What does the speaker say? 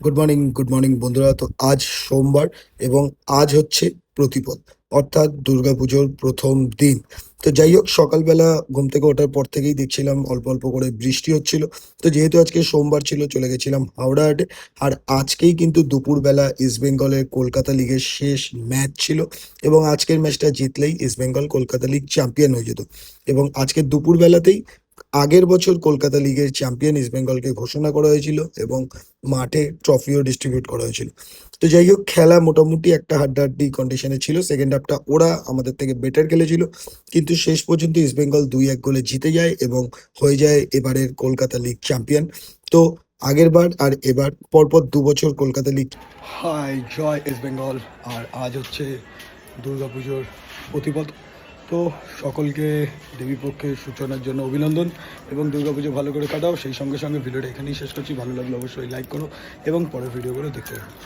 Good morning বন্ধুরা। তো আজ সোমবার এবং আজ হচ্ছে প্রতিপদ, অর্থাৎ দুর্গাপুজোর প্রথম দিন। তো যাই হোক, সকালবেলা ঘুম থেকে ওঠার পর থেকেই দেখছিলাম অল্প অল্প করে বৃষ্টি হচ্ছিল। তো যেহেতু আজকে সোমবার ছিল, চলে গেছিলাম হাওড়া হাটে। আর আজকেই কিন্তু দুপুরবেলা ইস্ট বেঙ্গলের কলকাতা লিগের শেষ ম্যাচ ছিল, এবং আজকের ম্যাচটা জিতলেই ইস্ট বেঙ্গল কলকাতা লিগ চ্যাম্পিয়ন হয়ে যেত। এবং আজকে দুপুরবেলাতেই আগের বছর কলকাতা লিগের চ্যাম্পিয়ন ইস্ট বেঙ্গলকে ঘোষণা করা হয়েছিল, এবং মাঠে ট্রফিও ডিস্ট্রিবিউট করা হয়েছিল। তো যাই হোক, খেলা মোটামুটি একটা হাড্ডাহাড্ডি কন্ডিশনে ছিল। সেকেন্ড হাফটা ওরা আমাদের থেকে বেটার খেলেছিল, কিন্তু শেষ পর্যন্ত ইস্ট বেঙ্গল 2-1 গোলে জিতে যায় এবং হয়ে যায় এবারের কলকাতা লিগ চ্যাম্পিয়ন। তো আগের বার আর এবার পরপর 2 বছর কলকাতা লিগ। হাই জয় ইস্ট বেঙ্গল। আর আজ হচ্ছে দুর্গাপুজোর প্রতিপদ। তো সকলকে দেবীপক্ষের সূচনার জন্য অভিনন্দন, এবং দুর্গাপুজো ভালো করে কাটাও। সেই সঙ্গে সঙ্গে ভিডিওটা এখানেই শেষ করছি। ভালো লাগলে অবশ্যই লাইক করো এবং পরের ভিডিওগুলো দেখতে থাকো।